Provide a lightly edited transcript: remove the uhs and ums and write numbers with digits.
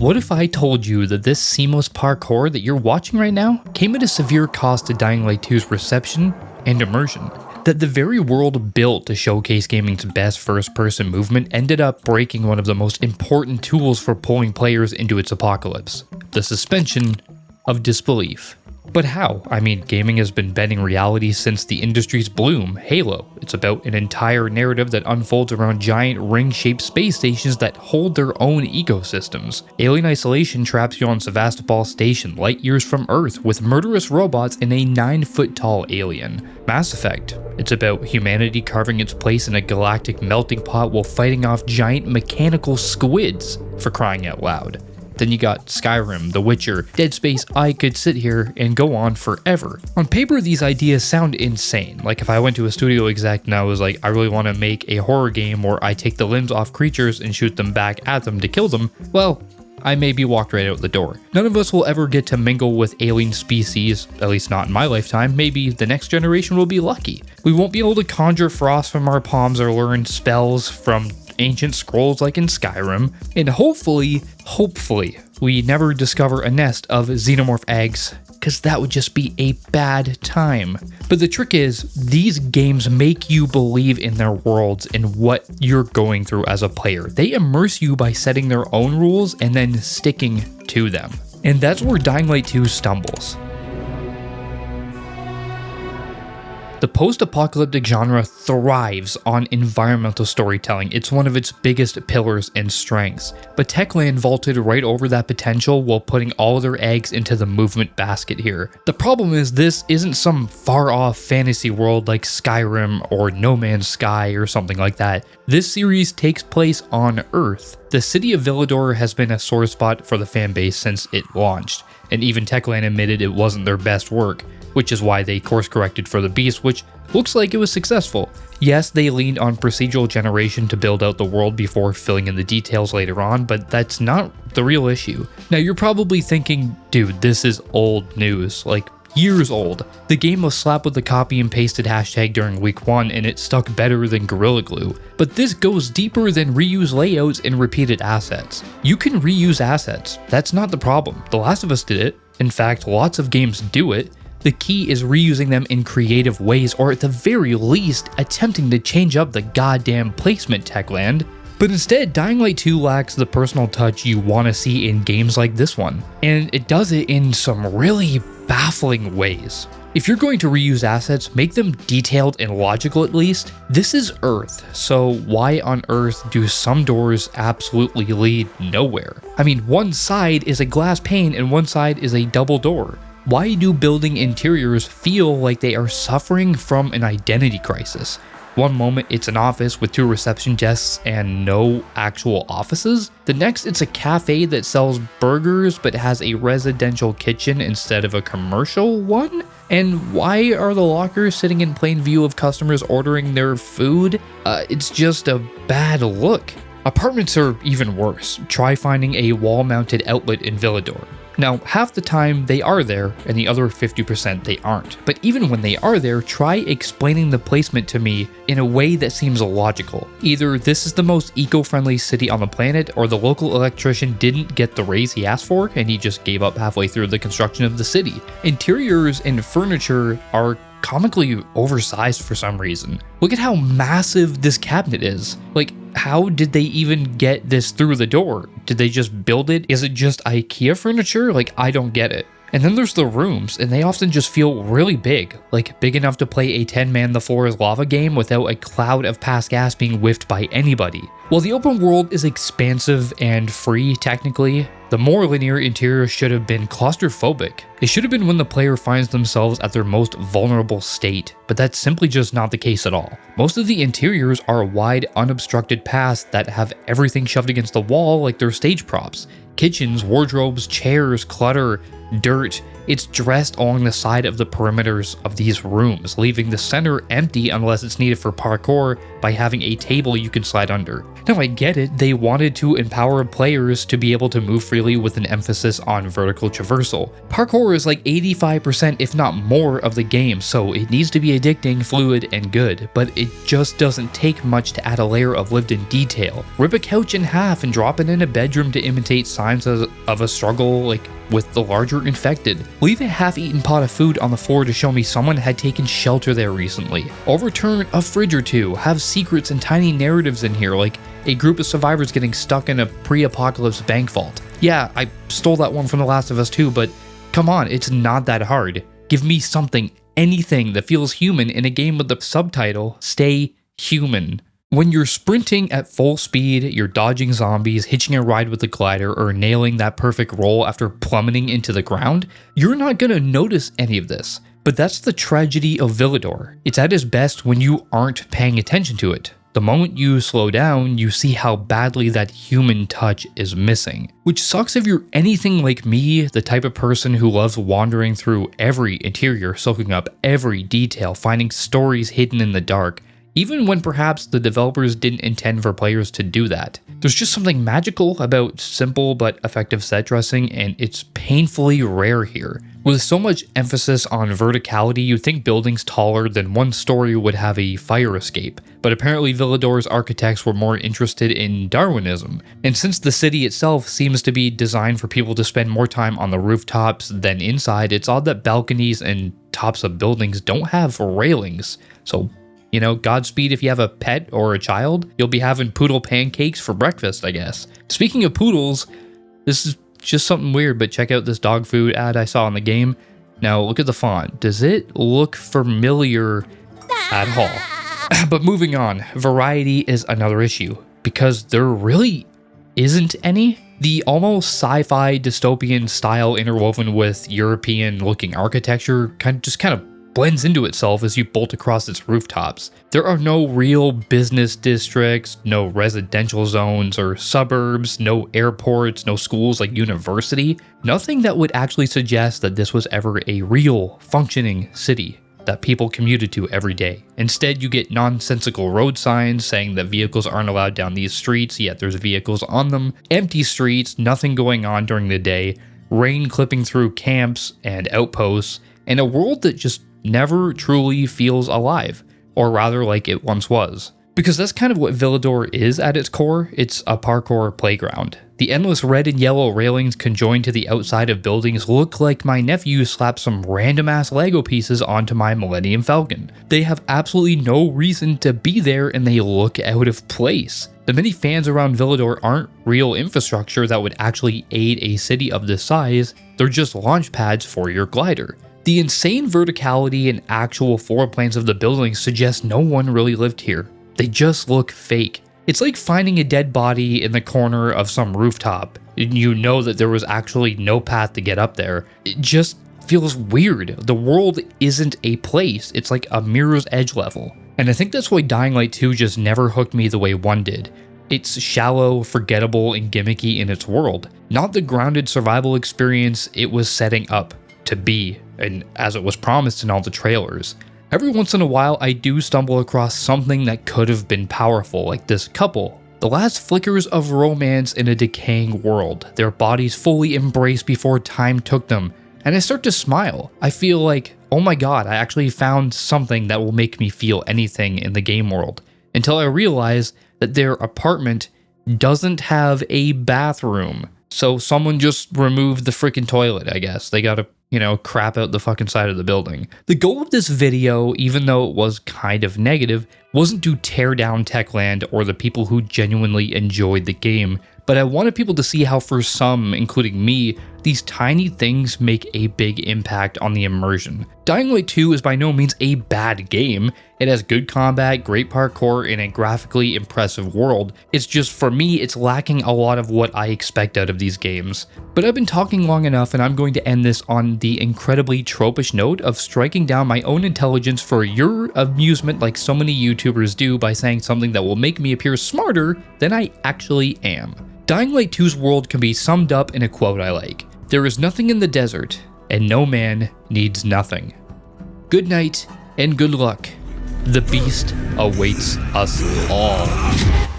What if I told you that this seamless parkour that you're watching right now came at a severe cost to Dying Light 2's reception and immersion? That the very world built to showcase gaming's best first-person movement ended up breaking one of the most important tools for pulling players into its apocalypse: the suspension of disbelief. But how? I mean, gaming has been bending reality since the industry's bloom, Halo. It's about an entire narrative that unfolds around giant ring-shaped space stations that hold their own ecosystems. Alien Isolation traps you on Sevastopol Station, light years from Earth, with murderous robots and a 9-foot-tall alien. Mass Effect. It's about humanity carving its place in a galactic melting pot while fighting off giant mechanical squids, for crying out loud. Then you got Skyrim, The Witcher, Dead Space. I could sit here and go on forever. On paper, these ideas sound insane. Like if I went to a studio exec and I was like, I really want to make a horror game where I take the limbs off creatures and shoot them back at them to kill them, well, I may be walked right out the door. None of us will ever get to mingle with alien species, at least not in my lifetime. Maybe the next generation will be lucky. We won't be able to conjure frost from our palms or learn spells from ancient scrolls like in Skyrim, and hopefully, we never discover a nest of xenomorph eggs, because that would just be a bad time. But the trick is, these games make you believe in their worlds and what you're going through as a player. They immerse you by setting their own rules and then sticking to them. And that's where Dying Light 2 stumbles. The post-apocalyptic genre thrives on environmental storytelling. It's one of its biggest pillars and strengths. But Techland vaulted right over that potential while putting all their eggs into the movement basket here. The problem is this isn't some far-off fantasy world like Skyrim or No Man's Sky or something like that. This series takes place on Earth. The city of Villador has been a sore spot for the fanbase since it launched, and even Techland admitted it wasn't their best work, which is why they course-corrected for the Beast, which looks like it was successful. Yes, they leaned on procedural generation to build out the world before filling in the details later on, but that's not the real issue. Now you're probably thinking, dude, this is old news, like years old. The game was slapped with the copy and pasted hashtag during week 1 and it stuck better than Gorilla Glue. But this goes deeper than reuse layouts and repeated assets. You can reuse assets, that's not the problem. The Last of Us did it. In fact, lots of games do it. The key is reusing them in creative ways, or at the very least, attempting to change up the goddamn placement, Techland. But instead, Dying Light 2 lacks the personal touch you want to see in games like this one. And it does it in some really baffling ways. If you're going to reuse assets, make them detailed and logical at least. This is Earth, so why on earth do some doors absolutely lead nowhere? I mean, one side is a glass pane and one side is a double door. Why do building interiors feel like they are suffering from an identity crisis? One moment it's an office with 2 reception desks and no actual offices. The next it's a cafe that sells burgers but has a residential kitchen instead of a commercial one. And why are the lockers sitting in plain view of customers ordering their food? It's just a bad look. Apartments are even worse. Try finding a wall-mounted outlet in Villador. Now, half the time they are there, and the other 50% they aren't. But even when they are there, try explaining the placement to me in a way that seems logical. Either this is the most eco-friendly city on the planet, or the local electrician didn't get the raise he asked for, and he just gave up halfway through the construction of the city. Interiors and furniture are comically oversized for some reason. Look at how massive this cabinet is. Like, how did they even get this through the door? Did they just build it? Is it just IKEA furniture? Like, I don't get it. And then there's the rooms, and they often just feel really big, like big enough to play a 10-man The Floor is Lava game without a cloud of past gas being whiffed by anybody. While the open world is expansive and free technically, the more linear interior should have been claustrophobic. It should have been when the player finds themselves at their most vulnerable state, but that's simply just not the case at all. Most of the interiors are wide, unobstructed paths that have everything shoved against the wall like they're stage props. Kitchens, wardrobes, chairs, clutter, dirt. It's dressed along the side of the perimeters of these rooms, leaving the center empty unless it's needed for parkour by having a table you can slide under. Now I get it, they wanted to empower players to be able to move freely with an emphasis on vertical traversal. Parkour is like 85% if not more of the game, so it needs to be addicting, fluid, and good, but it just doesn't take much to add a layer of lived-in detail. Rip a couch in half and drop it in a bedroom to imitate signs of a struggle like with the larger infected. Leave a half-eaten pot of food on the floor to show me someone had taken shelter there recently. Overturn a fridge or two. Have secrets and tiny narratives in here, like a group of survivors getting stuck in a pre-apocalypse bank vault. Yeah, I stole that one from The Last of Us 2, but come on, it's not that hard. Give me something, anything that feels human in a game with the subtitle, Stay Human. When you're sprinting at full speed, you're dodging zombies, hitching a ride with the glider, or nailing that perfect roll after plummeting into the ground, you're not gonna notice any of this. But that's the tragedy of Villador. It's at its best when you aren't paying attention to it. The moment you slow down, you see how badly that human touch is missing. Which sucks if you're anything like me, the type of person who loves wandering through every interior, soaking up every detail, finding stories hidden in the dark, even when perhaps the developers didn't intend for players to do that. There's just something magical about simple but effective set dressing, and it's painfully rare here. With so much emphasis on verticality, you'd think buildings taller than one story would have a fire escape, but apparently Villador's architects were more interested in Darwinism. And since the city itself seems to be designed for people to spend more time on the rooftops than inside, it's odd that balconies and tops of buildings don't have railings. So, you know, Godspeed if you have a pet or a child. You'll be having poodle pancakes for breakfast, I guess. Speaking of poodles, this is just something weird, but check out this dog food ad I saw in the game. Now, look at the font. Does it look familiar at all? But moving on, variety is another issue, because there really isn't any. The almost sci-fi dystopian style interwoven with European-looking architecture kind of blends into itself as you bolt across its rooftops. There are no real business districts, no residential zones or suburbs, no airports, no schools like university. Nothing that would actually suggest that this was ever a real, functioning city that people commuted to every day. Instead, you get nonsensical road signs saying that vehicles aren't allowed down these streets, yet there's vehicles on them, empty streets, nothing going on during the day, rain clipping through camps and outposts, and a world that just never truly feels alive, or rather like it once was. Because that's kind of what Villador is at its core. It's a parkour playground. The endless red and yellow railings conjoined to the outside of buildings look like my nephew slapped some random ass Lego pieces onto my Millennium Falcon. They have absolutely no reason to be there and they look out of place. The many fans around Villador aren't real infrastructure that would actually aid a city of this size, they're just launch pads for your glider. The insane verticality and actual floor plans of the buildings suggest no one really lived here. They just look fake. It's like finding a dead body in the corner of some rooftop, and you know that there was actually no path to get up there. It just feels weird. The world isn't a place, it's like a Mirror's Edge level. And I think that's why Dying Light 2 just never hooked me the way 1 did. It's shallow, forgettable, and gimmicky in its world. Not the grounded survival experience it was setting up to be, and as it was promised in all the trailers. Every once in a while, I do stumble across something that could have been powerful, like this couple. The last flickers of romance in a decaying world, their bodies fully embraced before time took them, and I start to smile. I feel like, oh my god, I actually found something that will make me feel anything in the game world, until I realize that their apartment doesn't have a bathroom. So someone just removed the freaking toilet, I guess. They gotta, crap out the fucking side of the building. The goal of this video, even though it was kind of negative, wasn't to tear down Techland or the people who genuinely enjoyed the game, but I wanted people to see how for some, including me, these tiny things make a big impact on the immersion. Dying Light 2 is by no means a bad game. It has good combat, great parkour, and a graphically impressive world. It's just, for me, it's lacking a lot of what I expect out of these games. But I've been talking long enough, and I'm going to end this on the incredibly tropish note of striking down my own intelligence for your amusement like so many YouTubers do by saying something that will make me appear smarter than I actually am. Dying Light 2's world can be summed up in a quote I like. There is nothing in the desert, and no man needs nothing. Good night, and good luck. The beast awaits us all.